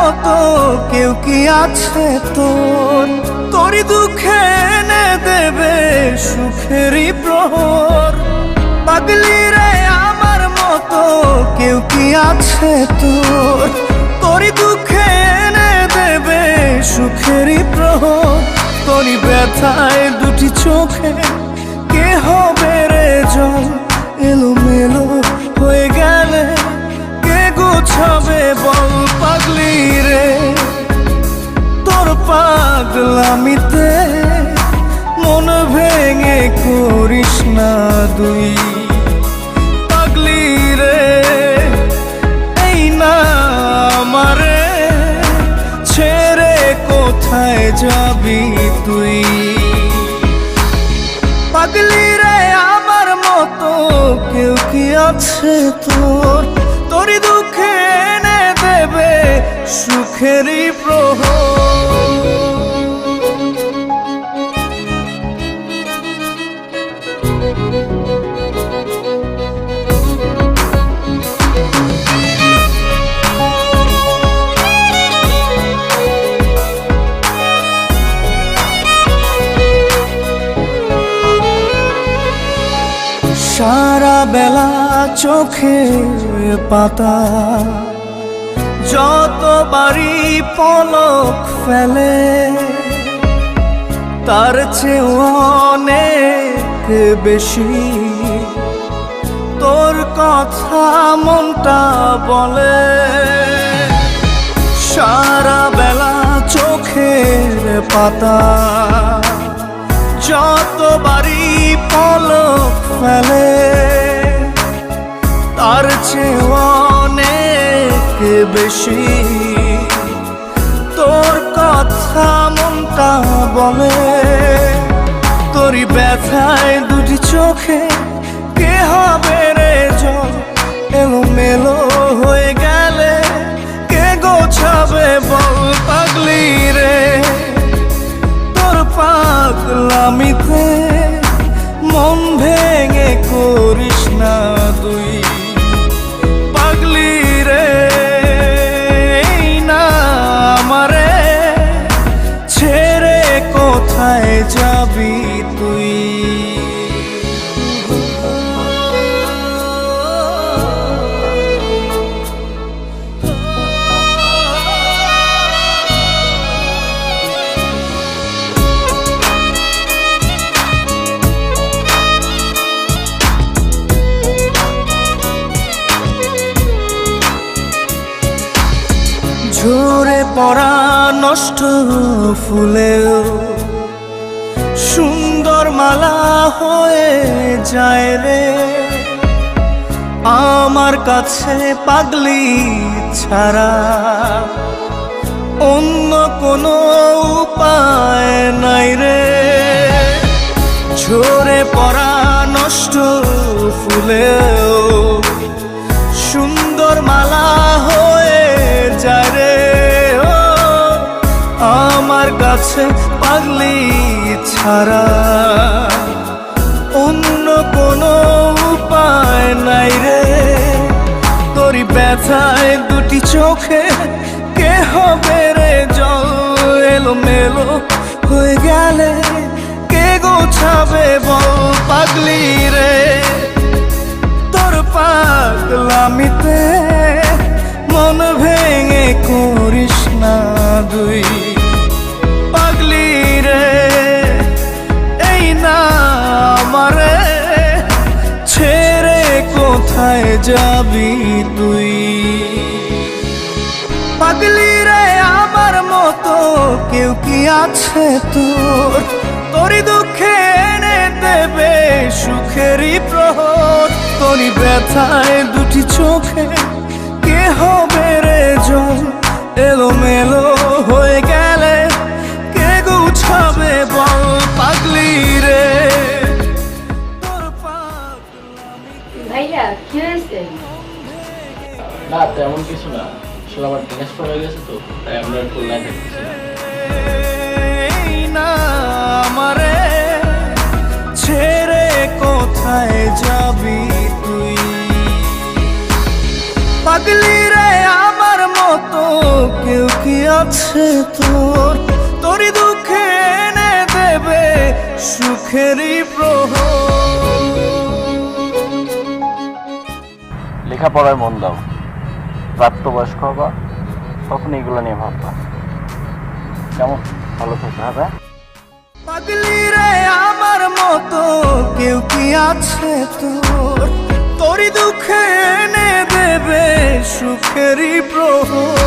মতো কেউ কি আছে তোর? তোরই দুঃখে এনে দেবে সুখেরই প্রহর। পাগলি রে আমার মতো কেউ কি আছে তোর? তোরই দুঃখে এনে দেবে সুখেরই প্রহর। তোরই ব্যথায় দুটি চোখে কে হবে রে জল? এলোমেলো হয়ে গেলে কে গোছাবে বল? পাগলি রে তোর পাগলামিতে মন ভেঙে করিস না দুই। পাগলি রে এই না আমারে ছেড়ে কোথায় যাবি তুই? পাগলি রে আমার মতো কেউ কি আছে তোর? তোরই দুঃখে এনে দেবে সুখেরই প্রহর। সারা বেলা চোখে পাতা যতবারই পলক ফেলে, তার চেয়ে অনেক বেশি তোর কথা মনটা বলে। সারা বেলা চোখের পাতা যতবারই পলক ফেলে, তার চেয়ে অনেক বেশি তোর কথা মনটা বলে। তোরই ব্যথায় দুটি চোখে কে হবে রে জল? এলোমেলো হয়ে গেলে কে গোছাবে বল? পাগলি রে তোর পাগলামিতে মন ভেঙে করিস না দুই। পাগলি রে এই না আমারে ছেড়ে কোথায় যাবি তুই? ঝরে পড়া নষ্ট ফুলেও সুন্দর মালা হয়ে যায় রে আমার কাছে। পাগলি ছাড়া অন্য কোনো উপায় নাই রে। ঝরে পড়া নষ্ট ফুলেও সুন্দর মালা হয়ে যায় রে আমার কাছে। পাগলি ছাড়া অন্য কোনো উপায় নাই রে। তোরই ব্যথায় দুটি চোখে কে হবে রে জল? এলোমেলো হয়ে গেলে কে গোছাবে বল? পাগলি রে তোর পাগলামিতে মন ভেঙে করিস না দুই। পাগলি রে এই না আমারে ছেড়ে কোথায় যাবি তুই? পাগলি রে আমার মতো কেউ কি আছে তোর? তোরই দুঃখে এনে দেবে সুখেরই প্রহর। তোরই ব্যথায় দুটি চোখে কে হবে রে জল? এলোমেলো হয়ে গেলে কে গুছাবে বল? পাগলি রে তোর ভাইয়া কি হয়েছে? না তেমন কিছু না, আসলে আমার ট্রান্সফার হয়ে গেছে তো, তাই আমরা খুলনায় থাকতেছি। না আমারে ছেড়ে কোথায় যাবি তুই? পাগলি রে আমার মতো কেউ আছে তোর, তোরই দুঃখে এনে দেবে সুখেরই প্রহর। লেখাপড়ায় মন দাও, প্রাপ্তবয়স্ক হবা, তখন এগুলো নিয়ে ভাববা। কেমন? ভালো থাকবে। হ্যাঁ, পাগলি রে আমার মতো কেউ কি আছে তোর, তোরই দুঃখে এনে দেবে সুখেরই প্রহর।